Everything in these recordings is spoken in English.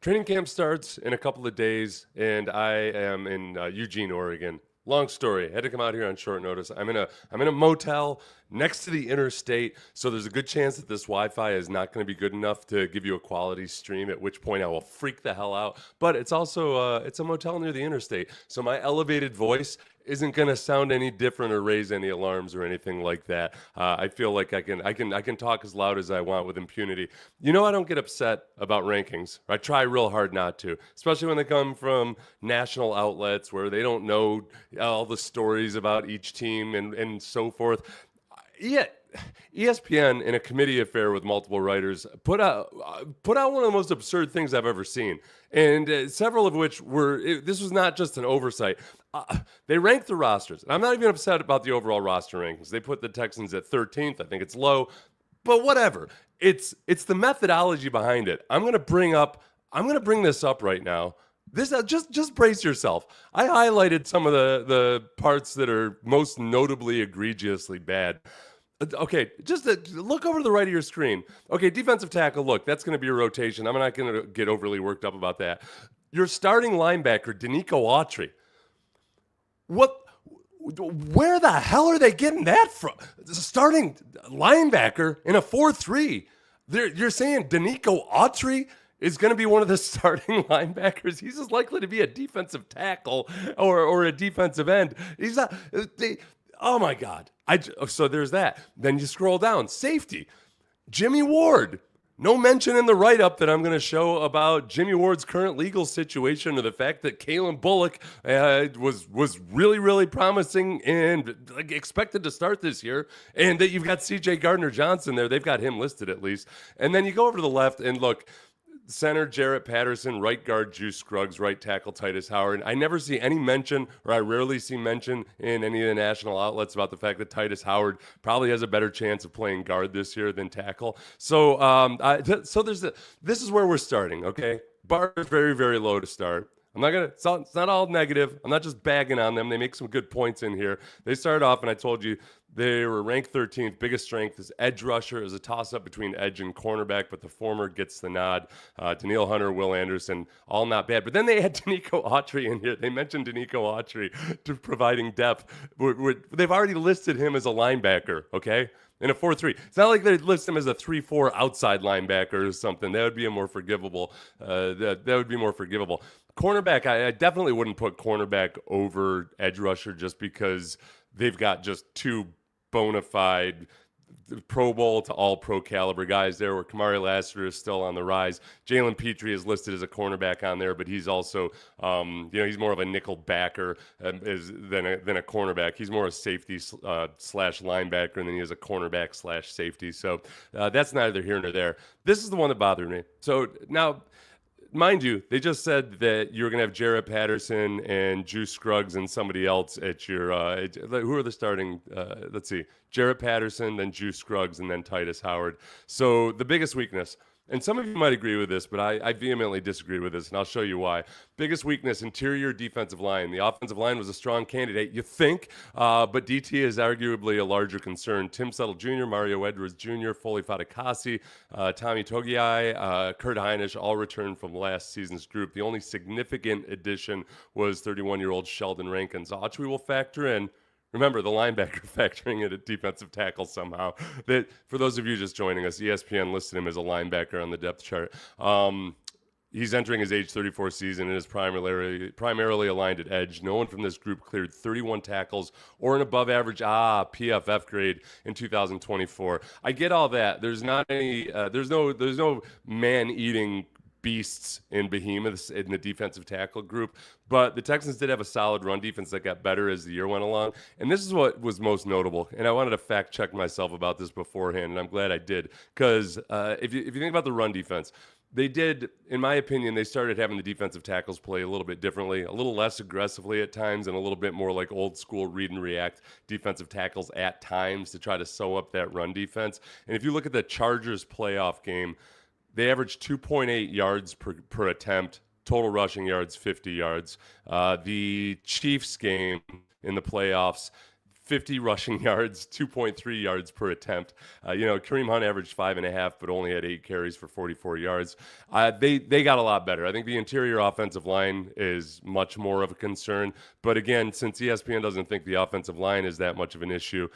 Training camp starts in a couple of days, and I am in Eugene, Oregon. Long story. Had to come out here on short notice. I'm in a motel next to the interstate, so there's a good chance that this Wi-Fi is not going to be good enough to give you a quality stream. At which point I will freak the hell out. But it's also it's a motel near the interstate, so my elevated voice isn't going to sound any different or raise any alarms or anything like that. I feel like I can talk as loud as I want with impunity. You know, I don't get upset about rankings. I try real hard not to, especially when they come from national outlets where they don't know all the stories about each team and so forth. Yeah, ESPN, in a committee affair with multiple writers, put out one of the most absurd things I've ever seen, and several of which this was not just an oversight. They ranked the rosters, and I'm not even upset about the overall roster rankings. They put the Texans at 13th. I think it's low, but whatever. It's the methodology behind it. I'm gonna bring this up right now. This just brace yourself. I highlighted some of the parts that are most notably egregiously bad. Okay, just look over to the right of your screen. Okay, defensive tackle, look, that's going to be a rotation. I'm not going to get overly worked up about that. Your starting linebacker, Danico Autry. Where the hell are they getting that from? Starting linebacker in a 4-3. You're saying Danico Autry is going to be one of the starting linebackers? He's as likely to be a defensive tackle or a defensive end. He's not. Oh my God. So there's that. Then you scroll down. Safety. Jimmy Ward. No mention in the write-up that I'm going to show about Jimmy Ward's current legal situation or the fact that Kalen Bullock was really, really promising and expected to start this year, and that you've got C.J. Gardner-Johnson there. They've got him listed at least. And then you go over to the left and look. Center Jarrett Patterson, right guard Juice Scruggs, right tackle Titus Howard. I never see any mention, or I rarely see mention in any of the national outlets about the fact that Titus Howard probably has a better chance of playing guard this year than tackle. So, this is where we're starting. Okay, bar is very, very low to start. It's not all negative. I'm not just bagging on them. They make some good points in here. They started off, and I told you they were ranked 13th. Biggest strength is edge rusher. Is a toss-up between edge and cornerback, but the former gets the nod. Daniil Hunter, Will Anderson, all not bad. But then they had Danico Autry in here. They mentioned Danico Autry to providing depth. They've already listed him as a linebacker, okay? In a 4-3. It's not like they list him as a 3-4 outside linebacker or something. That would be more forgivable. That would be more forgivable. Cornerback, I definitely wouldn't put cornerback over edge rusher just because they've got just two bona fide Pro Bowl to all pro caliber guys there, where Kamari Lassiter is still on the rise. Jalen Petrie is listed as a cornerback on there, but he's also, he's more of a nickel backer than a cornerback. He's more a safety slash linebacker than he is a cornerback slash safety. So that's neither here nor there. This is the one that bothered me. So now, mind you, they just said that you're going to have Jarrett Patterson and Juice Scruggs and somebody else at your who are the starting? Let's see. Jarrett Patterson, then Juice Scruggs, and then Titus Howard. So the biggest weakness, and some of you might agree with this, but I vehemently disagree with this, and I'll show you why. Biggest weakness, interior defensive line. The offensive line was a strong candidate, you think, but DT is arguably a larger concern. Tim Settle Jr., Mario Edwards Jr., Foley Fatukasi, Tommy Togiai, Kurt Heinisch, all returned from last season's group. The only significant addition was 31-year-old Sheldon Rankins. Autry will factor in. Remember, the linebacker factoring in a defensive tackle somehow. That, for those of you just joining us, ESPN listed him as a linebacker on the depth chart. He's entering his age 34 season and is primarily aligned at edge. No one from this group cleared 31 tackles or an above average PFF grade in 2024. I get all that. There's not any. There's no man-eating beasts in behemoths in the defensive tackle group, but the Texans did have a solid run defense that got better as the year went along, and this is what was most notable, and I wanted to fact check myself about this beforehand, and I'm glad I did, because if you think about the run defense, they did, in my opinion, they started having the defensive tackles play a little bit differently, a little less aggressively at times, and a little bit more like old school read and react defensive tackles at times to try to sew up that run defense. And if you look at the Chargers playoff game, they averaged 2.8 yards per attempt, total rushing yards 50 yards. The Chiefs game in the playoffs, 50 rushing yards, 2.3 yards per attempt. Kareem Hunt averaged 5.5, but only had 8 carries for 44 yards. They got a lot better. I think the interior offensive line is much more of a concern. But again, since ESPN doesn't think the offensive line is that much of an issue,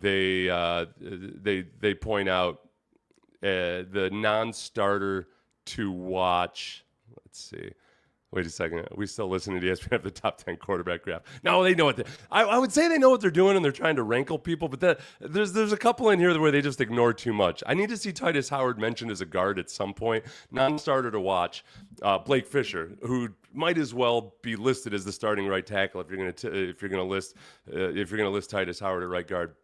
they point out the non-starter to watch. Let's see. Wait a second. Are we still listening to ESPN have the top 10 quarterback draft? No, they know what I would say they know what they're doing and they're trying to rankle people, but there's a couple in here where they just ignore too much. I need to see Titus Howard mentioned as a guard at some point. Non-starter to watch. Blake Fisher, who might as well be listed as the starting right tackle if you're going to list Titus Howard at right guard.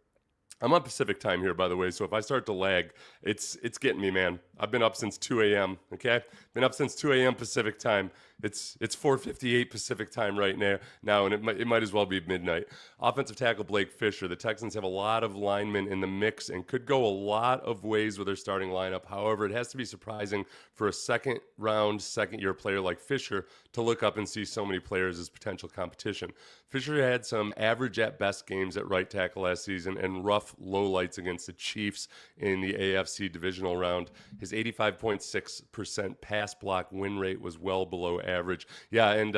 I'm on Pacific time here, by the way, so if I start to lag, it's getting me, man. I've been up since 2 a.m., okay? Been up since 2 a.m. Pacific time. It's 4:58 Pacific time right now, and it might as well be midnight. Offensive tackle Blake Fisher. The Texans have a lot of linemen in the mix and could go a lot of ways with their starting lineup. However, it has to be surprising for a second-year player like Fisher to look up and see so many players as potential competition. Fisher had some average at best games at right tackle last season and rough lowlights against the Chiefs in the AFC divisional round. His 85.6% pass block win rate was well below average. Yeah, and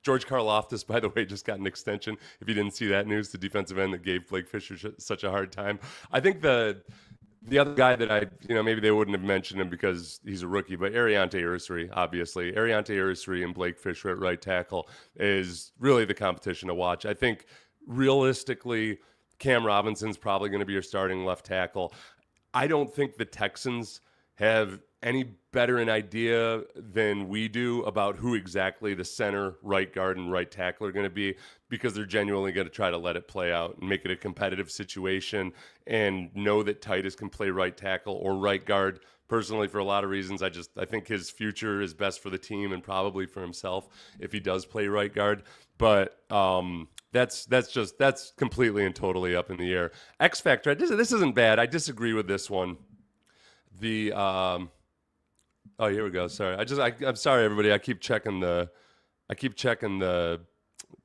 George Karlaftis, by the way, just got an extension. If you didn't see that news, the defensive end that gave Blake Fisher such a hard time. I think the other guy that maybe they wouldn't have mentioned him because he's a rookie, but Ariante Ursary, obviously. Ariante Ursary and Blake Fisher at right tackle is really the competition to watch. I think realistically, Cam Robinson's probably going to be your starting left tackle. I don't think the Texans have any better an idea than we do about who exactly the center, right guard, and right tackle are going to be, because they're genuinely going to try to let it play out and make it a competitive situation and know that Titus can play right tackle or right guard. Personally, for a lot of reasons, I think his future is best for the team and probably for himself if he does play right guard. But that's completely and totally up in the air. X Factor, this isn't bad. I disagree with this one. Oh, here we go. Sorry. I'm sorry, everybody. I keep checking the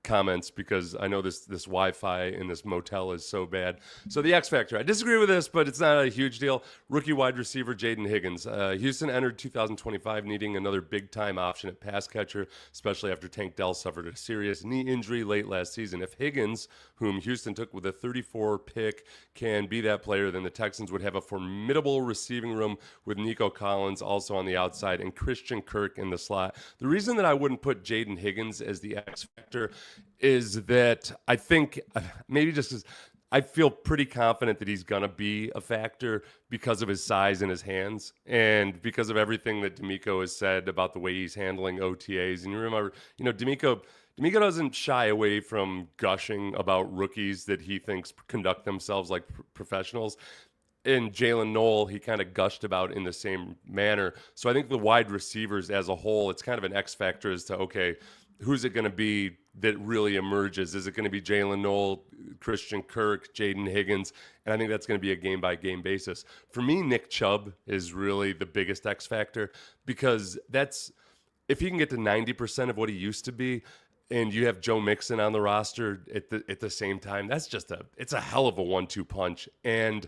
comments because I know this Wi-Fi in this motel is so bad. So the X Factor, I disagree with this, but it's not a huge deal. Rookie wide receiver Jaden Higgins. Houston entered 2025 needing another big-time option at pass catcher, especially after Tank Dell suffered a serious knee injury late last season. If Higgins, whom Houston took with a 34 pick, can be that player, then the Texans would have a formidable receiving room with Nico Collins also on the outside and Christian Kirk in the slot. The reason that I wouldn't put Jaden Higgins as the X Factor is that I think maybe just because I feel pretty confident that he's going to be a factor because of his size and his hands and because of everything that D'Amico has said about the way he's handling OTAs. And you remember, D'Amico doesn't shy away from gushing about rookies that he thinks conduct themselves like professionals. And Jalen Noel, he kind of gushed about in the same manner. So I think the wide receivers as a whole, it's kind of an X factor as to, okay, who's it going to be that really emerges? Is it going to be Jalen Noel, Christian Kirk, Jaden Higgins? And I think that's going to be a game-by-game basis. For me, Nick Chubb is really the biggest X factor because if he can get to 90% of what he used to be, and you have Joe Mixon on the roster at the same time, it's a hell of a 1-2 punch. And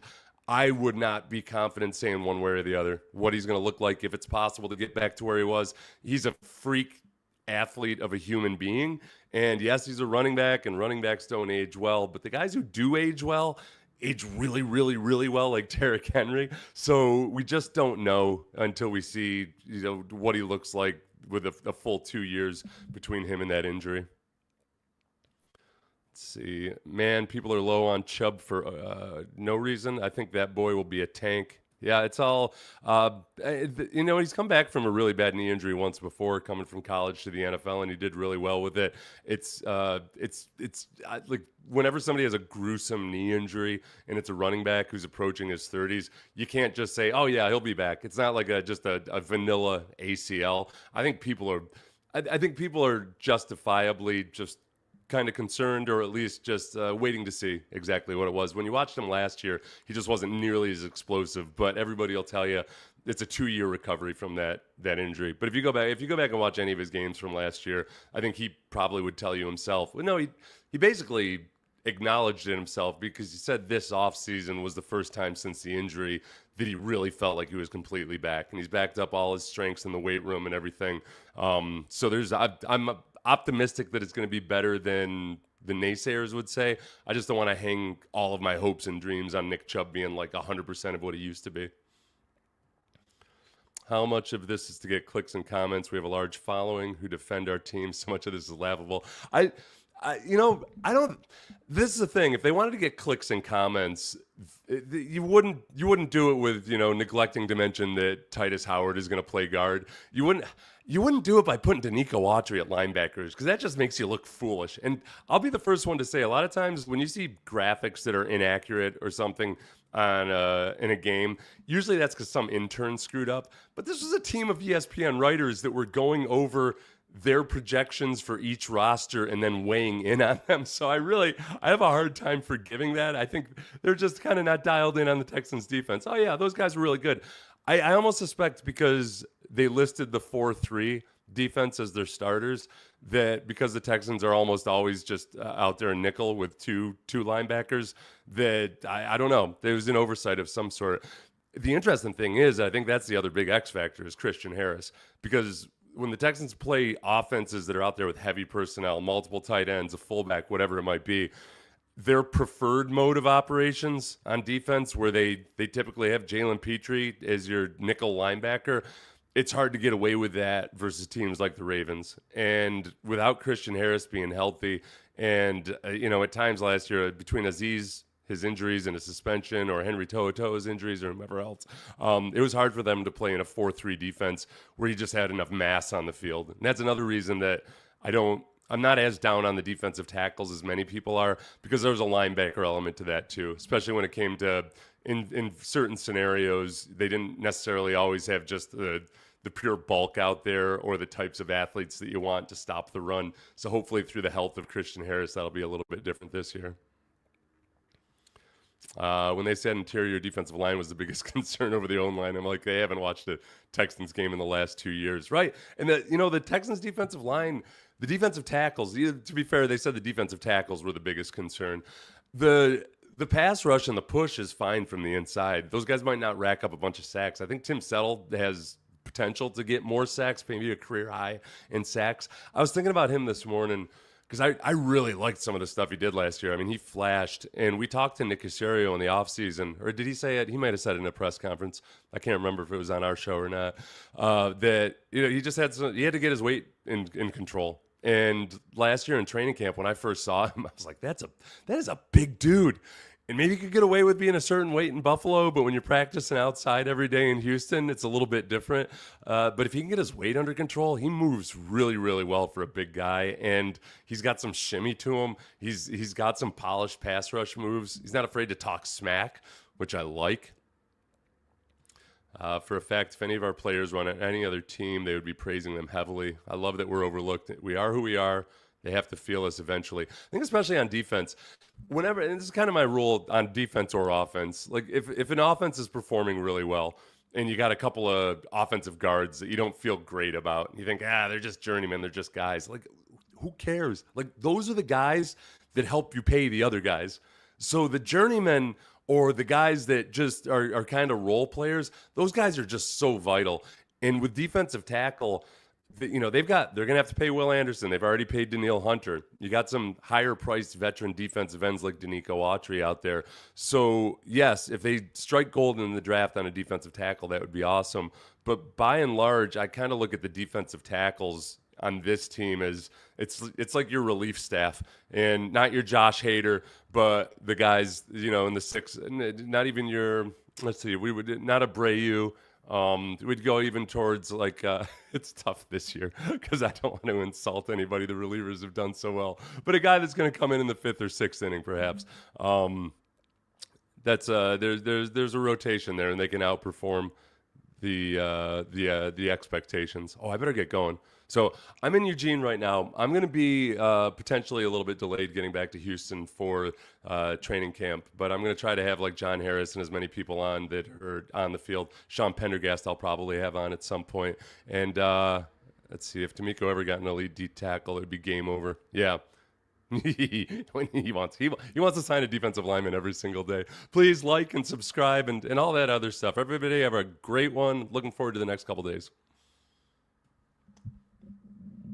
I would not be confident saying one way or the other what he's going to look like if it's possible to get back to where he was. He's a freak athlete of a human being. And yes, he's a running back, and running backs don't age well, but the guys who do age well age really, really, really well, like Derrick Henry. So we just don't know until we see, what he looks like with a full 2 years between him and that injury. Let's see. Man, people are low on Chubb for no reason. I think that boy will be a tank. Yeah, it's all, he's come back from a really bad knee injury once before, coming from college to the NFL, and he did really well with it. It's like whenever somebody has a gruesome knee injury and it's a running back who's approaching his 30s, you can't just say, oh yeah, he'll be back. It's not like just a vanilla ACL. I think people are justifiably just kind of concerned, or at least just waiting to see exactly what it was. When you watched him last year, he just wasn't nearly as explosive, but everybody will tell you it's a 2-year recovery from that injury. But if you go back and watch any of his games from last year, I think he probably would tell you himself, well, no, he basically acknowledged it himself because he said this offseason was the first time since the injury that he really felt like he was completely back. And he's backed up all his strengths in the weight room and everything. I'm optimistic that it's going to be better than the naysayers would say. I just don't want to hang all of my hopes and dreams on Nick Chubb being like 100% of what he used to be. How much of this is to get clicks and comments? We have a large following who defend our team. So much of this is laughable. I don't. This is the thing. If they wanted to get clicks and comments, you wouldn't do it with neglecting to mention that Titus Howard is going to play guard. You wouldn't do it by putting Danico Autry at linebackers because that just makes you look foolish. And I'll be the first one to say a lot of times when you see graphics that are inaccurate or something on in a game, usually that's because some intern screwed up. But this was a team of ESPN writers that were going over their projections for each roster and then weighing in on them. So I have a hard time forgiving that. I think they're just kind of not dialed in on the Texans defense. Oh yeah, those guys were really good. I almost suspect because they listed the 4-3 defense as their starters, that because the Texans are almost always just out there in nickel with two linebackers, that I don't know. There was an oversight of some sort. The interesting thing is, I think that's the other big X factor is Christian Harris, because when the Texans play offenses that are out there with heavy personnel, multiple tight ends, a fullback, whatever it might be, their preferred mode of operations on defense, where they typically have Jalen Petrie as your nickel linebacker, it's hard to get away with that versus teams like the Ravens. And without Christian Harris being healthy, and at times last year between Aziz, his injuries and his suspension, or Henry To'oTo'o's injuries, or whomever else, it was hard for them to play in a 4-3 defense where you just had enough mass on the field. And that's another reason that I'm not as down on the defensive tackles as many people are, because there was a linebacker element to that too, especially when it came to in certain scenarios, they didn't necessarily always have just the pure bulk out there or the types of athletes that you want to stop the run. So hopefully through the health of Christian Harris, that'll be a little bit different this year. When they said interior defensive line was the biggest concern over the O-line, I'm like, they haven't watched a Texans game in the last 2 years, right? And the Texans defensive line, the defensive tackles, to be fair, they said the defensive tackles were the biggest concern. The pass rush and the push is fine from the inside. Those guys might not rack up a bunch of sacks. I think Tim Settle has potential to get more sacks, maybe a career high in sacks. I was thinking about him this morning because I really liked some of the stuff he did last year. I mean, he flashed, and we talked to Nick Caserio in the offseason, or did he say it? He might have said it in a press conference. I can't remember if it was on our show or not. That he just had he had to get his weight in control. And last year in training camp, when I first saw him, I was like, that is a big dude. And maybe you could get away with being a certain weight in Buffalo, but when you're practicing outside every day in Houston, it's a little bit different. But if he can get his weight under control, he moves really, really well for a big guy. And he's got some shimmy to him. He's got some polished pass rush moves. He's not afraid to talk smack, which I like. For a fact, if any of our players run at any other team, they would be praising them heavily. I love that we're overlooked. We are who we are. They have to feel us eventually. I think especially on defense, whenever, and this is kind of my rule on defense or offense, like if an offense is performing really well and you got a couple of offensive guards that you don't feel great about, and you think, they're just journeymen, they're just guys. Like, who cares? Like, those are the guys that help you pay the other guys. So the journeymen or the guys that just are kind of role players, those guys are just so vital. And with defensive tackle, they're going to have to pay Will Anderson. They've already paid Danielle Hunter. You got some higher priced veteran defensive ends like Danico Autry out there. So yes, if they strike gold in the draft on a defensive tackle, that would be awesome. But by and large, I kind of look at the defensive tackles on this team as it's like your relief staff, and not your Josh Hader, but the guys, in the six, not even your, let's see, we would not a Brayu. We'd go even towards like it's tough this year because I don't want to insult anybody. The relievers have done so well, but a guy that's going to come in the 5th or 6th inning, perhaps. That's there's a rotation there, and they can outperform the expectations. Oh, I better get going. So I'm in Eugene right now. I'm going to be potentially a little bit delayed getting back to Houston for training camp, but I'm going to try to have like John Harris and as many people on that are on the field. Sean Pendergast I'll probably have on at some point. And let's see, if D'Amico ever got an elite D tackle, it would be game over. Yeah. he wants to sign a defensive lineman every single day. Please like and subscribe and all that other stuff. Everybody have a great one. Looking forward to the next couple days.